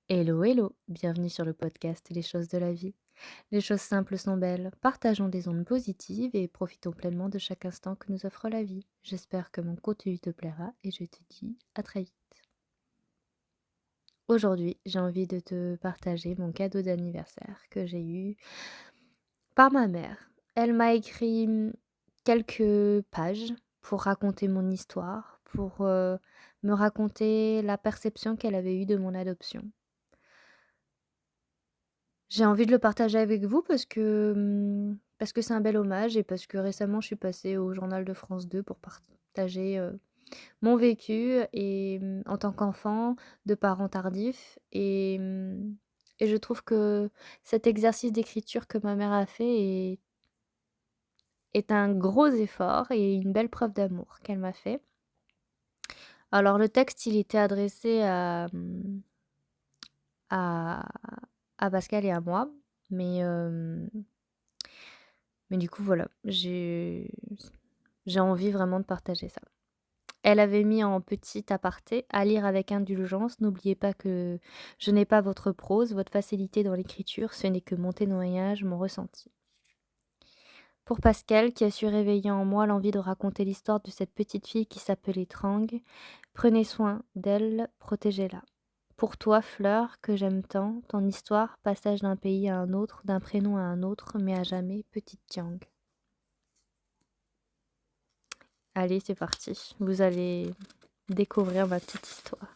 Hello, hello, bienvenue sur le podcast Les choses de la vie. Les choses simples sont belles, partageons des ondes positives et profitons pleinement de chaque instant que nous offre la vie. J'espère que mon contenu te plaira et je te dis à très vite. Aujourd'hui, j'ai envie de te partager mon cadeau d'anniversaire que j'ai eu par ma mère. Elle m'a écrit quelques pages pour raconter mon histoire, pour me raconter la perception qu'elle avait eue de mon adoption. J'ai envie de le partager avec vous parce que c'est un bel hommage et parce que récemment je suis passée au journal de France 2 pour partager, mon vécu en tant qu'enfant de parents tardifs et je trouve que cet exercice d'écriture que ma mère a fait est un gros effort et une belle preuve d'amour qu'elle m'a fait. Alors le texte, il était adressé à à Pascal et à moi, mais Mais du coup, voilà, j'ai envie vraiment de partager ça. Elle avait mis en petit aparté: «À lire avec indulgence, n'oubliez pas que je n'ai pas votre prose, votre facilité dans l'écriture, ce n'est que mon témoignage, mon ressenti. Pour Pascal, qui a su réveiller en moi l'envie de raconter l'histoire de cette petite fille qui s'appelait Trang, prenez soin d'elle, protégez-la. Pour toi, Fleur, que j'aime tant, ton histoire, passage d'un pays à un autre, d'un prénom à un autre, mais à jamais petite Tiang». Allez, c'est parti. Vous allez découvrir ma petite histoire.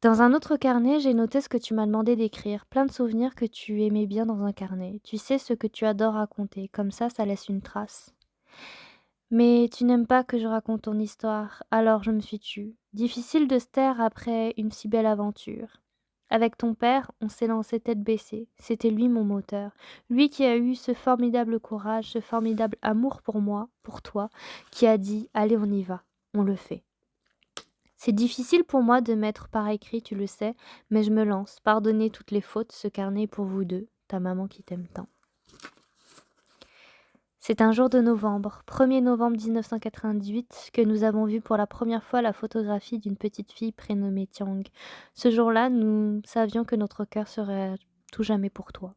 Dans un autre carnet, j'ai noté ce que tu m'as demandé d'écrire, plein de souvenirs que tu aimais bien dans un carnet. Tu sais ce que tu adores raconter, comme ça laisse une trace. Mais tu n'aimes pas que je raconte ton histoire, alors je me suis tue. Difficile de se taire après une si belle aventure. Avec ton père, on s'est lancé tête baissée. C'était lui mon moteur. Lui qui a eu ce formidable courage, ce formidable amour pour moi, pour toi, qui a dit: «Allez, on y va, on le fait». C'est difficile pour moi de mettre par écrit, tu le sais, mais je me lance. Pardonnez toutes les fautes, ce carnet est pour vous deux, ta maman qui t'aime tant. C'est un jour de novembre, 1er novembre 1998, que nous avons vu pour la première fois la photographie d'une petite fille prénommée Tiang. Ce jour-là, nous savions que notre cœur serait à tout jamais pour toi.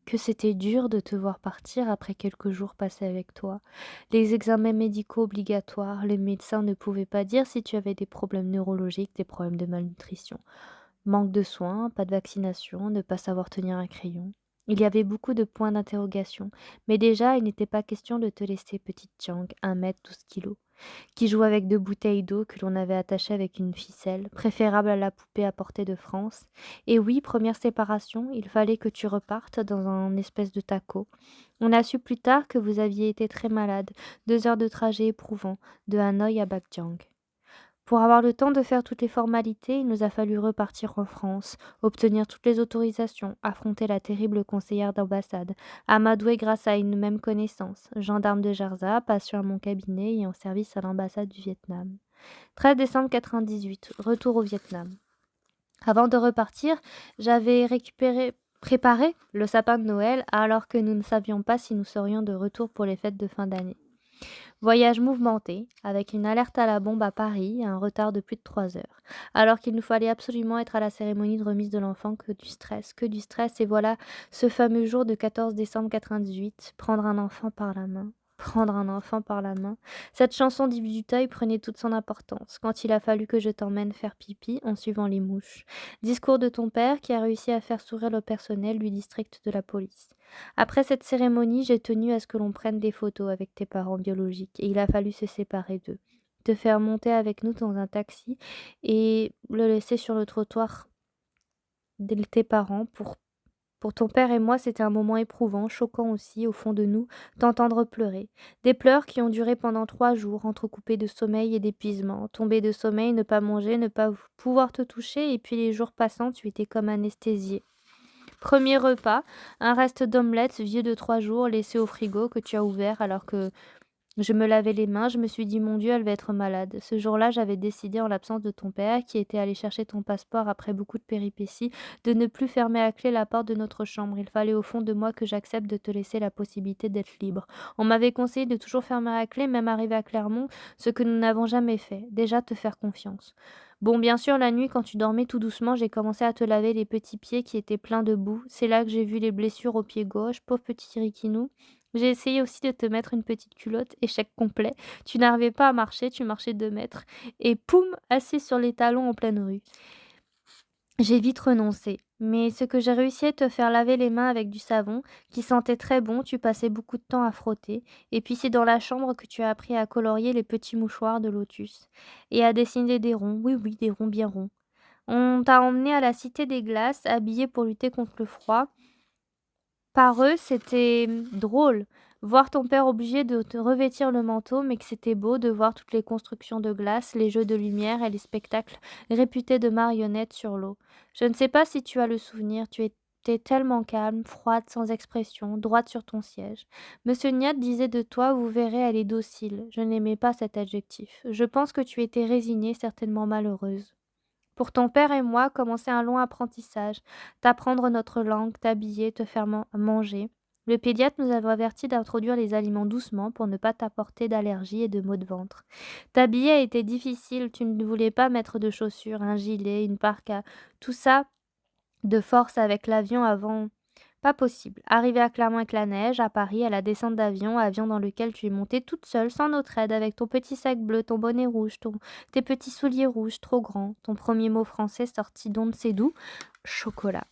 Que c'était dur de te voir partir après quelques jours passés avec toi. Les examens médicaux obligatoires, les médecins ne pouvaient pas dire si tu avais des problèmes neurologiques, des problèmes de malnutrition. Manque de soins, pas de vaccination, ne pas savoir tenir un crayon. Il y avait beaucoup de points d'interrogation, mais déjà il n'était pas question de te laisser petite Tiang, 1 mètre 12 kilos, qui jouait avec 2 bouteilles d'eau que l'on avait attachées avec une ficelle, préférable à la poupée apportée de France. Et oui, première séparation, il fallait que tu repartes dans un espèce de taco. On a su plus tard que vous aviez été très malade, 2 heures de trajet éprouvant, de Hanoï à Baekjang. Pour avoir le temps de faire toutes les formalités, il nous a fallu repartir en France, obtenir toutes les autorisations, affronter la terrible conseillère d'ambassade, amadouer grâce à une même connaissance, gendarme de Jarza, patient à mon cabinet et en service à l'ambassade du Vietnam. 13 décembre 98, retour au Vietnam. Avant de repartir, j'avais préparé le sapin de Noël alors que nous ne savions pas si nous serions de retour pour les fêtes de fin d'année. Voyage mouvementé, avec une alerte à la bombe à Paris et un retard de plus de 3 heures. Alors qu'il nous fallait absolument être à la cérémonie de remise de l'enfant, que du stress, et voilà ce fameux jour de 14 décembre 98, prendre un enfant par la main. Prendre un enfant par la main. Cette chanson d'Yves Duteil prenait toute son importance quand il a fallu que je t'emmène faire pipi en suivant les mouches. Discours de ton père qui a réussi à faire sourire le personnel du district de la police. Après cette cérémonie, j'ai tenu à ce que l'on prenne des photos avec tes parents biologiques et il a fallu se séparer d'eux. Te faire monter avec nous dans un taxi et le laisser sur le trottoir de tes parents. Pour ton père et moi, c'était un moment éprouvant, choquant aussi, au fond de nous, d'entendre pleurer. Des pleurs qui ont duré pendant 3 jours, entrecoupés de sommeil et d'épuisement. Tomber de sommeil, ne pas manger, ne pas pouvoir te toucher, et puis les jours passant, tu étais comme anesthésié. Premier repas, un reste d'omelette vieux de 3 jours laissé au frigo que tu as ouvert alors que Je me lavais les mains, je me suis dit: «Mon Dieu, elle va être malade». Ce jour-là, j'avais décidé, en l'absence de ton père, qui était allé chercher ton passeport après beaucoup de péripéties, de ne plus fermer à clé la porte de notre chambre. Il fallait au fond de moi que j'accepte de te laisser la possibilité d'être libre. On m'avait conseillé de toujours fermer à clé, même arrivé à Clermont, ce que nous n'avons jamais fait. Déjà te faire confiance. Bon, bien sûr, la nuit, quand tu dormais tout doucement, j'ai commencé à te laver les petits pieds qui étaient pleins de boue. C'est là que j'ai vu les blessures au pied gauche, pauvre petit Riquinou. J'ai essayé aussi de te mettre une petite culotte, échec complet. Tu n'arrivais pas à marcher, tu marchais 2 mètres et poum, assis sur les talons en pleine rue. J'ai vite renoncé, mais ce que j'ai réussi à te faire laver les mains avec du savon, qui sentait très bon, tu passais beaucoup de temps à frotter, et puis c'est dans la chambre que tu as appris à colorier les petits mouchoirs de lotus, et à dessiner des ronds, oui oui, des ronds bien ronds. On t'a emmené à la Cité des Glaces, habillé pour lutter contre le froid, par eux, c'était, drôle. Voir ton père obligé de te revêtir le manteau, mais que c'était beau de voir toutes les constructions de glace, les jeux de lumière et les spectacles réputés de marionnettes sur l'eau. Je ne sais pas si tu as le souvenir, tu étais tellement calme, froide, sans expression, droite sur ton siège. Monsieur Niat disait de toi: «Vous verrez, elle est docile». Je n'aimais pas cet adjectif. Je pense que tu étais résignée, certainement malheureuse. Pour ton père et moi, commencer un long apprentissage, t'apprendre notre langue, t'habiller, te faire manger. Le pédiatre nous avait avertis d'introduire les aliments doucement pour ne pas t'apporter d'allergies et de maux de ventre. T'habiller a été difficile, tu ne voulais pas mettre de chaussures, un gilet, une parka, tout ça de force avec l'avion avant. Pas possible. Arrivée à Clermont avec la neige, à Paris, à la descente d'avion, avion dans lequel tu es montée toute seule, sans notre aide, avec ton petit sac bleu, ton bonnet rouge, tes petits souliers rouges trop grands, ton premier mot français sorti d'on ne sait d'où, chocolat.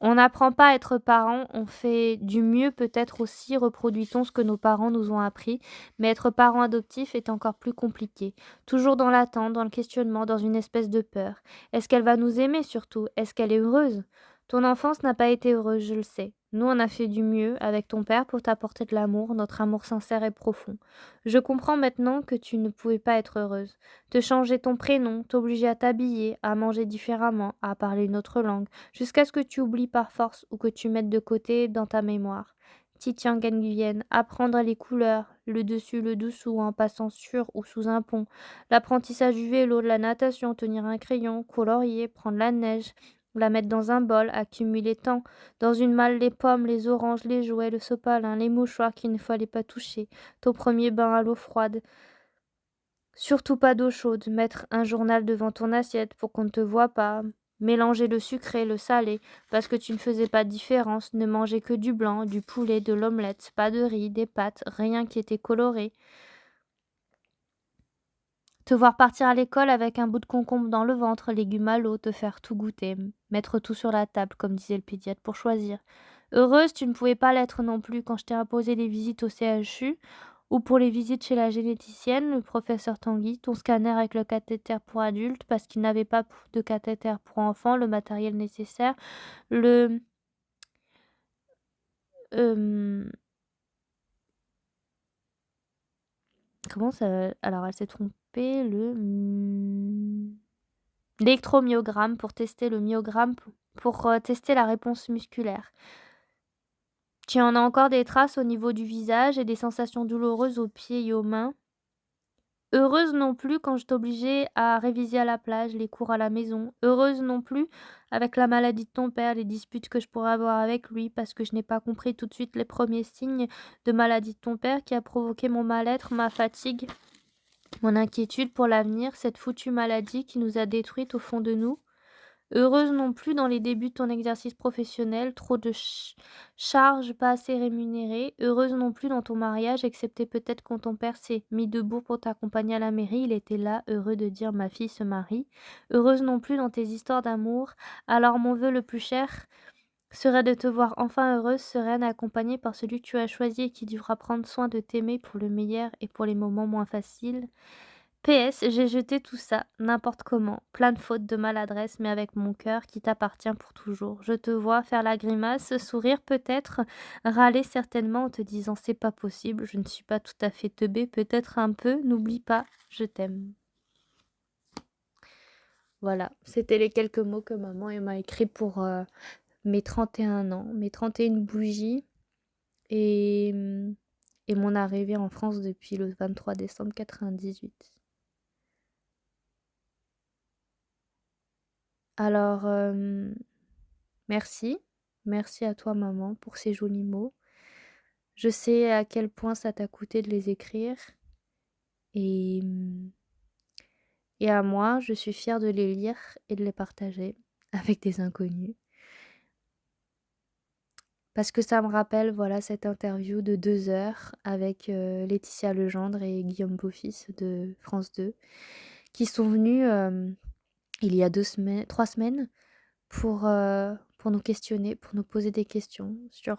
On n'apprend pas à être parent, on fait du mieux peut-être aussi, reproduit-on ce que nos parents nous ont appris, mais être parent adoptif est encore plus compliqué. Toujours dans l'attente, dans le questionnement, dans une espèce de peur. Est-ce qu'elle va nous aimer surtout? Est-ce qu'elle est heureuse? Ton enfance n'a pas été heureuse, je le sais. Nous, on a fait du mieux avec ton père pour t'apporter de l'amour, notre amour sincère et profond. Je comprends maintenant que tu ne pouvais pas être heureuse. Te changer ton prénom, t'obliger à t'habiller, à manger différemment, à parler une autre langue jusqu'à ce que tu oublies par force ou que tu mettes de côté dans ta mémoire. Titian Nguyen, apprendre les couleurs, le dessus, le dessous, en passant sur ou sous un pont, l'apprentissage du vélo, de la natation, tenir un crayon, colorier, prendre la neige, la mettre dans un bol, accumuler tant, dans une malle les pommes, les oranges, les jouets, le sopalin, les mouchoirs qu'il ne fallait pas toucher, ton premier bain à l'eau froide, surtout pas d'eau chaude, mettre un journal devant ton assiette pour qu'on ne te voie pas, mélanger le sucré, le salé, parce que tu ne faisais pas de différence, ne manger que du blanc, du poulet, de l'omelette, pas de riz, des pâtes, rien qui était coloré. Te voir partir à l'école avec un bout de concombre dans le ventre, légumes à l'eau, te faire tout goûter, mettre tout sur la table, comme disait le pédiatre, pour choisir. Heureuse, tu ne pouvais pas l'être non plus quand je t'ai imposé les visites au CHU ou pour les visites chez la généticienne, le professeur Tanguy, ton scanner avec le cathéter pour adultes parce qu'il n'avait pas de cathéter pour enfants, le matériel nécessaire, le... euh, comment ça... Alors, elle s'est trompée, l'électromyogramme pour tester le myogramme, pour tester la réponse musculaire. Tu en as encore des traces au niveau du visage et des sensations douloureuses aux pieds et aux mains. Heureuse non plus quand je t'obligeais à réviser à la plage, les cours à la maison. Heureuse non plus avec la maladie de ton père, les disputes que je pourrais avoir avec lui parce que je n'ai pas compris tout de suite les premiers signes de maladie de ton père qui a provoqué mon mal-être, ma fatigue, mon inquiétude pour l'avenir, cette foutue maladie qui nous a détruites au fond de nous. Heureuse non plus dans les débuts de ton exercice professionnel, trop de charges pas assez rémunérées. Heureuse non plus dans ton mariage, excepté peut-être quand ton père s'est mis debout pour t'accompagner à la mairie, il était là, heureux de dire ma fille se marie. Heureuse non plus dans tes histoires d'amour. Alors mon vœu le plus cher serait de te voir enfin heureuse, sereine, accompagnée par celui que tu as choisi et qui devra prendre soin de t'aimer pour le meilleur et pour les moments moins faciles. PS, j'ai jeté tout ça, n'importe comment, plein de fautes, de maladresse, mais avec mon cœur qui t'appartient pour toujours. Je te vois faire la grimace, sourire peut-être, râler certainement en te disant c'est pas possible, je ne suis pas tout à fait teubée, peut-être un peu, n'oublie pas, je t'aime. Voilà, c'était les quelques mots que maman m'a écrit pour mes 31 ans, mes 31 bougies. Et et mon arrivée en France depuis le 23 décembre 98. Alors, merci. Merci à toi maman pour ces jolis mots. Je sais à quel point ça t'a coûté de les écrire et et à moi, je suis fière de les lire et de les partager avec des inconnus. Parce que ça me rappelle, voilà, cette interview de 2 heures avec, Laetitia Legendre et Guillaume Beaufils de France 2, qui sont venus, il y a 3 semaines pour nous questionner, pour nous poser des questions sur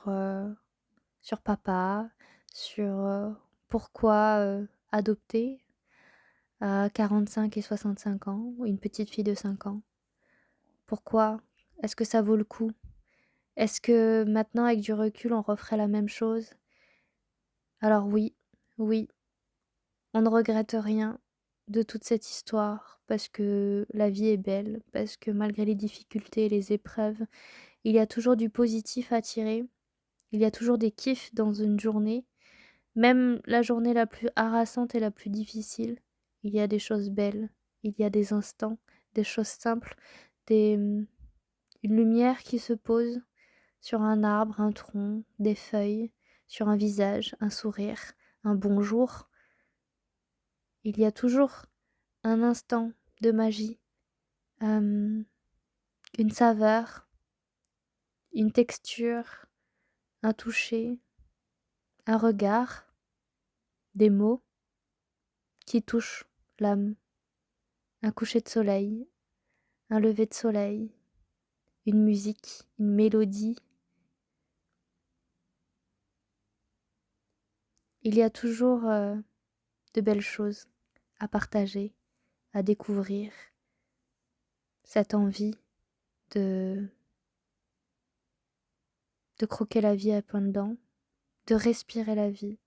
papa, sur, pourquoi, adopter à 45 et 65 ans une petite fille de 5 ans? Pourquoi? Est-ce que ça vaut le coup? Est-ce que maintenant avec du recul, on referait la même chose? Alors oui, oui, on ne regrette rien de toute cette histoire parce que la vie est belle, parce que malgré les difficultés et les épreuves, il y a toujours du positif à tirer, il y a toujours des kiffs dans une journée, même la journée la plus harassante et la plus difficile, il y a des choses belles, il y a des instants, des choses simples, des, une lumière qui se pose sur un arbre, un tronc, des feuilles, sur un visage, un sourire, un bonjour. Il y a toujours un instant de magie, une saveur, une texture, un toucher, un regard, des mots qui touchent l'âme, un coucher de soleil, un lever de soleil, une musique, une mélodie. Il y a toujours de belles choses à partager, à découvrir, cette envie de croquer la vie à pleines dents, de respirer la vie.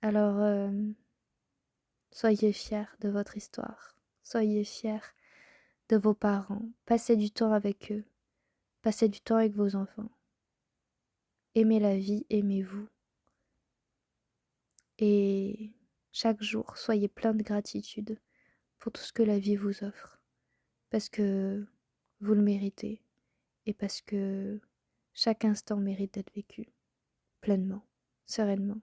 Alors, soyez fiers de votre histoire, soyez fiers de vos parents, passez du temps avec eux, passez du temps avec vos enfants. Aimez la vie, aimez-vous. Et chaque jour, soyez plein de gratitude pour tout ce que la vie vous offre, parce que vous le méritez et parce que chaque instant mérite d'être vécu pleinement, sereinement.